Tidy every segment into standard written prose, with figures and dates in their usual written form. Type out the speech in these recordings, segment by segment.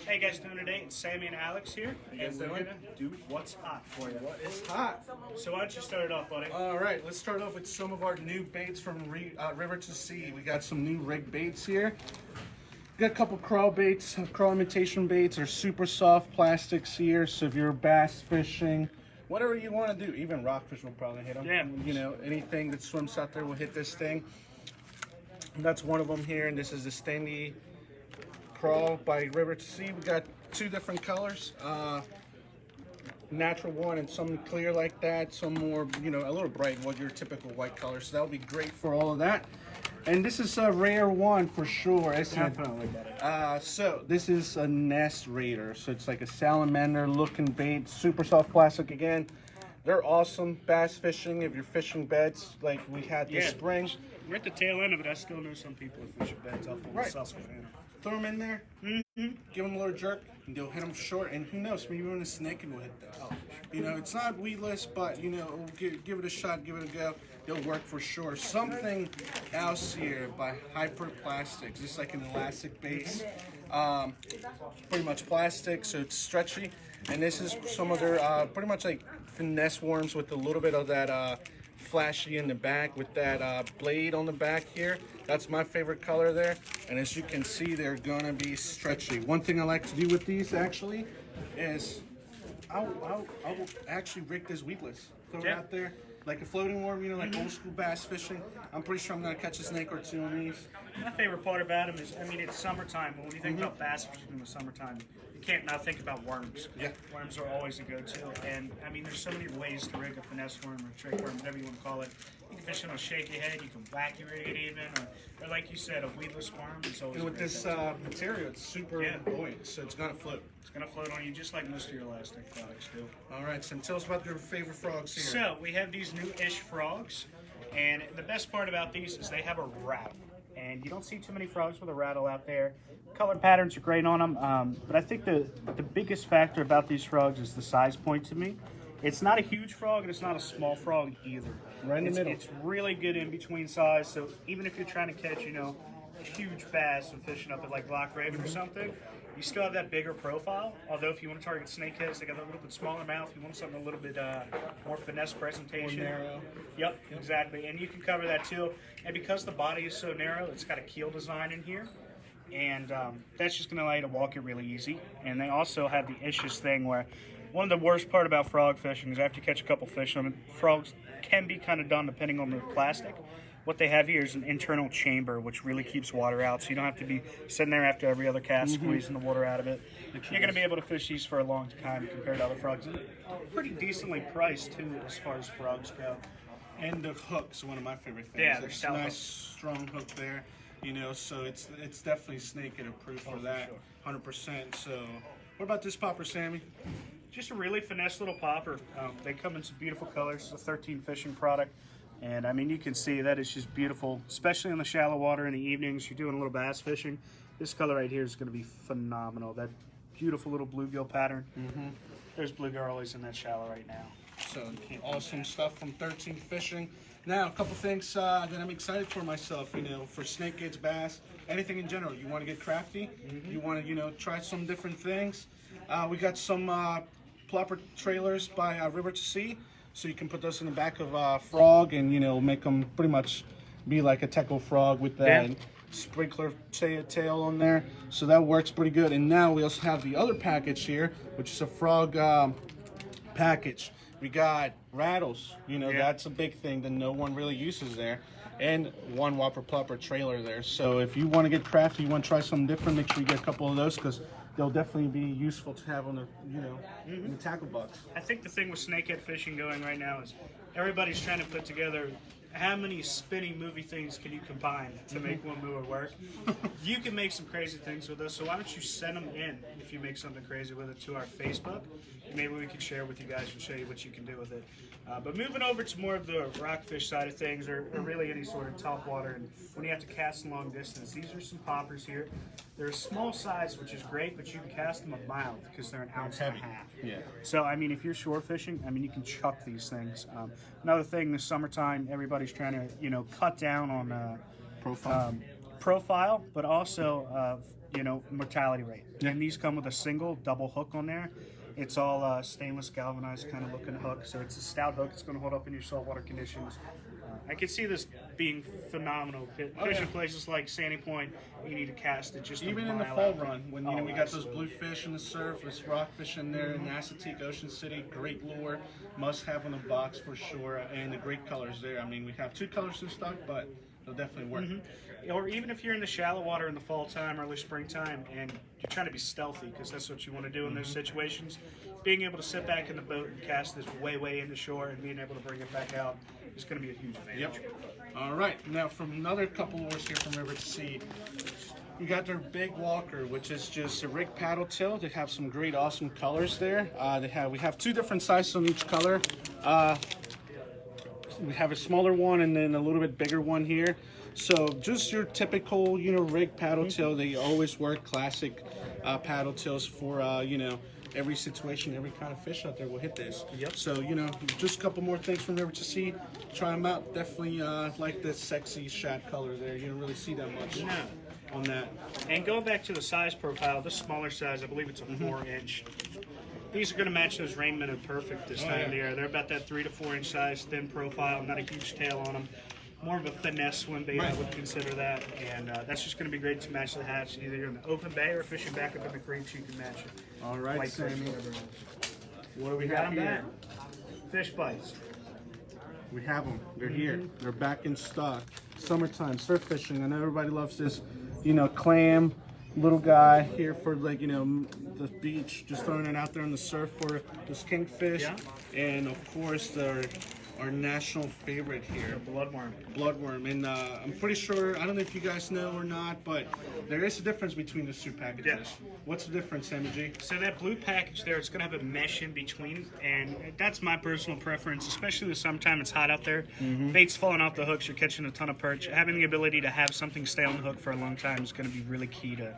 How you guys doing today? It's Sammy and Alex here, and we're gonna do what's hot for you. What is hot? So why don't you start it off, buddy? All right, let's start off with some of our new baits from River to Sea. We got some new rig baits here. We got a couple crawl baits, crawl imitation baits. They're super soft plastics here. So if you're bass fishing, whatever you want to do, even rockfish will probably hit them. Yeah. You know, anything that swims out there will hit this thing. And that's one of them here, and this is the Stanley Crawl by River to Sea. We got two different colors, natural one and some clear like that, some more, you know, a little bright, what your typical white color. So that'll be great for all of that. And this is a rare one for sure. Definitely. So this is a nest raider. So it's like a salamander looking bait, super soft plastic again. They're awesome bass fishing if you're fishing beds like we had this spring. We're at the tail end of it. I still know some people who fish beds up on the Susquehanna. Throw them in there, give them a little jerk, and they'll hit them short. And who knows, maybe even a snake will hit them. Oh, you know, it's not weedless, but you know, give it a shot, give it a go. They'll work for sure. Something else here by Hyper Plastics. This is like an elastic base, pretty much plastic, so it's stretchy. And this is some of their pretty much like finesse worms with a little bit of that flashy in the back with that blade on the back here. That's my favorite color there. And as you can see, they're gonna be stretchy. One thing I like to do with these actually is I'll actually rig this weedless. Throw it out there like a floating worm, you know, like old school bass fishing. I'm pretty sure I'm gonna catch a snake or two on these. My favorite part about them is, I mean, it's summertime, but when you think about bass fishing in the summertime, you can't not think about worms. Yeah. Worms are always a go-to, and I mean, there's so many ways to rig a finesse worm or trick worm, whatever you want to call it. You can fish it on a shaky head, you can wacky rig it even, or like you said, a weedless worm is always. And with a great this go-to. material, it's super buoyant, so it's gonna float. It's gonna float on you just like most of your elastic products do. All right, Sam, tell us about your favorite frogs here. So we have these new-ish frogs, and the best part about these is they have a rattle. And you don't see too many frogs with a rattle out there. Color patterns are great on them, but I think the biggest factor about these frogs is the size point to me. It's not a huge frog, and it's not a small frog either. Right in the middle. It's really good in between size, so even if you're trying to catch, you know, a huge bass and fishing up at like Loch Raven or something, you still have that bigger profile. Although if you want to target snakeheads, they got a little bit smaller mouth. You want something a little bit more finesse presentation. More narrow. Yep, exactly. And you can cover that too. And because the body is so narrow, it's got a keel design in here. And that's just going to allow you to walk it really easy. And they also have the issues thing where one of the worst part about frog fishing is after you catch a couple fish on it, frogs can be kind of done depending on the plastic. What they have here is an internal chamber, which really keeps water out, so you don't have to be sitting there after every other cast squeezing the water out of it. You're going to be able to fish these for a long time compared to other frogs. And pretty decently priced, too, as far as frogs go. And the hook's one of my favorite things. Yeah, they're it's stout nice, hooks. strong hook there. You know, so it's definitely snake and approved for that, 100%. So, what about this popper, Sammy? Just a really finesse little popper. They come in some beautiful colors. It's a 13 fishing product. And I mean, you can see that it's just beautiful, especially in the shallow water in the evenings. You're doing a little bass fishing. This color right here is going to be phenomenal. That beautiful little bluegill pattern. There's bluegill always in that shallow right now. So, awesome stuff from 13 Fishing. Now, a couple things that I'm excited for myself, you know, for snakeheads, bass, anything in general. You want to get crafty, you want to, you know, try some different things. We got some plopper trailers by River to Sea. So you can put those in the back of a frog and, you know, make them pretty much be like a techo frog with that sprinkler tail on there. So that works pretty good. And now we also have the other package here, which is a frog package. We got rattles, you know, that's a big thing that no one really uses there. And one whopper plopper trailer there. So if you want to get crafty, you want to try something different, make sure you get a couple of those because they'll definitely be useful to have on the, you know, in the tackle box. I think the thing with snakehead fishing going right now is everybody's trying to put together how many spinning movie things can you combine to make one lure work. You can make some crazy things with us, so why don't you send them in if you make something crazy with it to our Facebook. Maybe we can share with you guys and show you what you can do with it. But moving over to more of the rockfish side of things, or really any sort of topwater, and when you have to cast long distance, these are some poppers here. They're a small size, which is great, but you can cast them a mile because they're an ounce and a half. Yeah. So, I mean, if you're shore fishing, I mean, you can chuck these things. Another thing, this summertime, everybody's trying to, you know, cut down on Profile. profile, but also mortality rate. And these come with a single double hook on there. It's all stainless galvanized kind of looking hook, so it's a stout hook. It's going to hold up in your saltwater conditions. I can see this being phenomenal. Fishing places like Sandy Point, you need to cast it just even in the fall run when we got those bluefish in the surface, rockfish in there, in Assateague, Ocean City, great lure, must have in the box for sure, and the great colors there. I mean, we have 2 colors in stock, but they'll definitely work. Or even if you're in the shallow water in the fall time, early springtime, and you're trying to be stealthy because that's what you want to do in those situations, being able to sit back in the boat and cast this way into shore and being able to bring it back out is going to be a huge advantage. Yep. All right. Now, from another couple lures here from River to Sea, we got their Big Walker, which is just a rig paddle tail. They have some great, awesome colors there. We have 2 different sizes on each color. We have a smaller one and then a little bit bigger one here. So just your typical, rig paddle tail. They always work. Classic paddle tails for, every situation, every kind of fish out there will hit this. Yep. So, just a couple more things from River to Sea. Try them out. Definitely like this sexy shad color there. You don't really see that much on that. And going back to the size profile, this smaller size, I believe it's a 4-inch. These are going to match those rain minnow perfect this time of the year. They're about that 3 to 4 inch size, thin profile, not a huge tail on them. More of a finesse swim bait, I would consider that, and that's just going to be great to match the hatch. Either you're in the open bay or fishing back up in the creek, you can match it. All right, White Sammy. fish, whatever it is. What do we Got have them here? back. Fish bites. We have them. They're here. They're back in stock. Summertime surf fishing. I know everybody loves this, clam, little guy here for the beach. Just throwing it out there on the surf for this kingfish. Yeah. And of course, our national favorite here, Bloodworm. bloodworm. And I'm pretty sure, I don't know if you guys know or not, but there is a difference between the 2 packages. Yeah. What's the difference, Sammy G? So that blue package there, it's going to have a mesh in between, and that's my personal preference, especially with summertime. It's hot out there. Bait's falling off the hooks. You're catching a ton of perch. Having the ability to have something stay on the hook for a long time is going to be really key to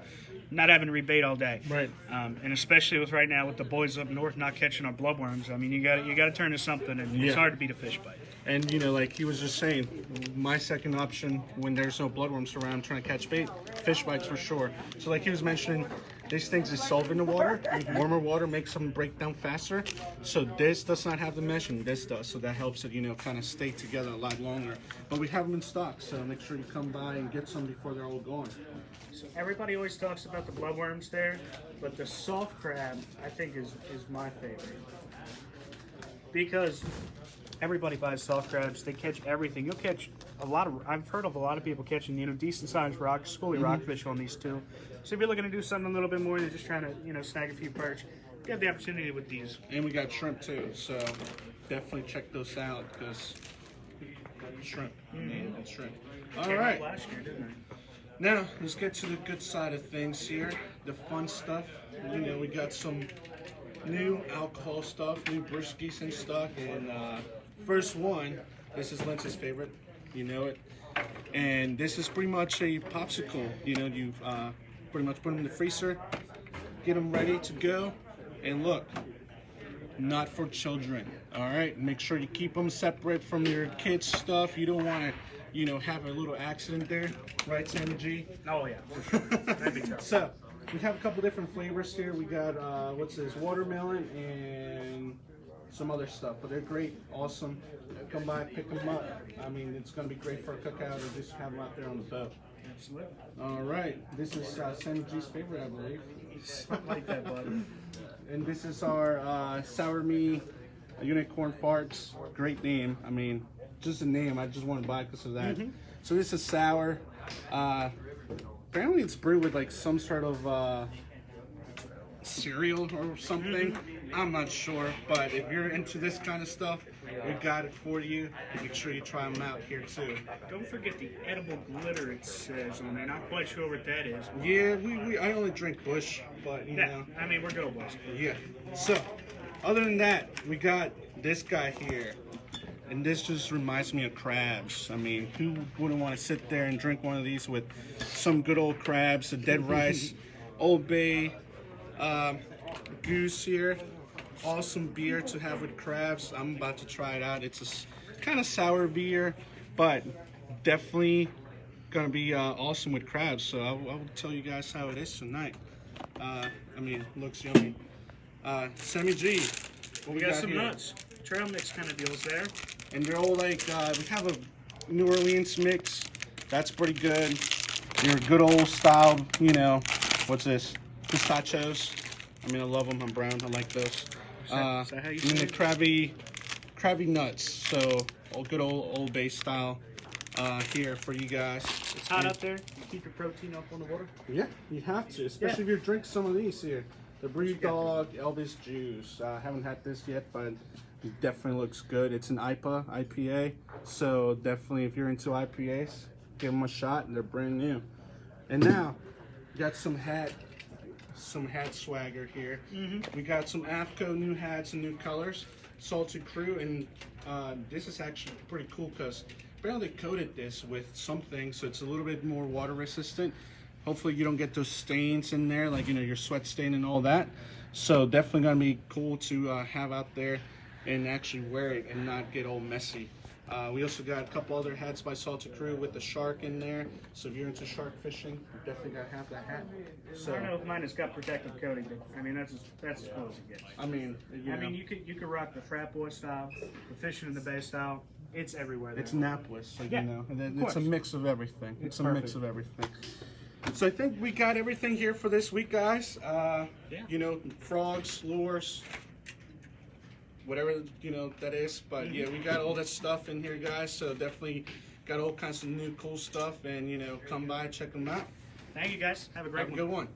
not having to rebait all day. Right. And especially with right now with the boys up north not catching our bloodworms. I mean, you got to turn to something, and it's hard to beat a fish bite. And like he was just saying, my second option when there's no bloodworms around trying to catch bait, fish bites for sure. So like he was mentioning, these things dissolve in the water. Warmer water makes them break down faster. So this does not have the mesh and this does. So that helps it, kind of stay together a lot longer. But we have them in stock, so make sure you come by and get some before they're all gone. So everybody always talks about the bloodworms there, but the soft crab I think is my favorite. Because everybody buys soft crabs, they catch everything. You'll catch I've heard of a lot of people catching, decent sized schoolie rockfish on these too. So if you're looking to do something a little bit more than just trying to, snag a few perch, you have the opportunity with these. And we got shrimp too, so definitely check those out because shrimp, and shrimp. All right. Last year, didn't I? Now, let's get to the good side of things here, the fun stuff. We got some new alcohol stuff, new brewskis in stock, and first one, this is Lince's favorite, you know it. And this is pretty much a popsicle, you pretty much put them in the freezer, get them ready to go, and look, not for children, all right? Make sure you keep them separate from your kids' stuff. You don't want to have a little accident there, right, Sammy G? Oh yeah, for sure. That'd be tough. So, we have a couple different flavors here. We got, what's this, watermelon and some other stuff, but they're great, awesome. Come by, pick them up. I mean, it's going to be great for a cookout or just have them out there on the boat. Absolutely. All right, this is Sammy G's favorite, I believe. Something like that, bud. And this is our Sour Me Unicorn Farts. Great name. I mean, just a name. I just want to buy it because of that. So this is sour. Apparently it's brewed with like some sort of cereal or something. I'm not sure, but if you're into this kind of stuff, we got it for you. Make sure you try them out here too. Don't forget the edible glitter it says on there. Not quite sure what that is. Yeah, I only drink Bush, but you know. I mean, we're good boys. Yeah. So, other than that, we got this guy here. And this just reminds me of crabs. I mean, who wouldn't want to sit there and drink one of these with some good old crabs, a dead rice, Old Bay, goose here. Awesome beer to have with crabs. I'm about to try it out. It's a kind of sour beer, but definitely gonna be awesome with crabs. So I will tell you guys how it is tonight. I mean, looks yummy. Sammy G, what We got some here? nuts, trail mix kind of deals there. And they're all like, we have a New Orleans mix. That's pretty good. Your good old style, you know, what's this? Pistachios. I mean, I love them. I'm brown. I like those. Is that how you And say the it? crabby nuts. So, good old base style here for you guys. It's hot up there. You keep your protein up on the water. Yeah, you have to, especially if you drink some of these here. The Breed Dog Elvis Juice. I haven't had this yet, but it definitely looks good. It's an IPA, so definitely if you're into IPAs, give them a shot. They're brand new. And now, got some hat swagger here. We got some AFCO new hats and new colors, Salted Crew, and this is actually pretty cool because apparently they coated this with something, so it's a little bit more water resistant. Hopefully you don't get those stains in there, like, you know, your sweat stain and all that. So definitely gonna be cool to have out there and actually wear it and not get all messy. We also got a couple other hats by Salted Crew with the shark in there. So if you're into shark fishing, you definitely gotta have that hat. So I don't know if mine has got protective coating, but I mean that's as cool as it gets. I mean, You could rock the frat boy style, the fishing in the bay style. It's everywhere. There. it's napless, like, Yeah, you know, and then of it's a course. mix of everything. It's a mix perfect. of everything. So I think we got everything here for this week, guys. You know, frogs, lures, whatever, you know, that is. But yeah, we got all that stuff in here, guys. So definitely got all kinds of new cool stuff, and, you know, come by, check them out. Thank you guys. Have a great Have a one. good one.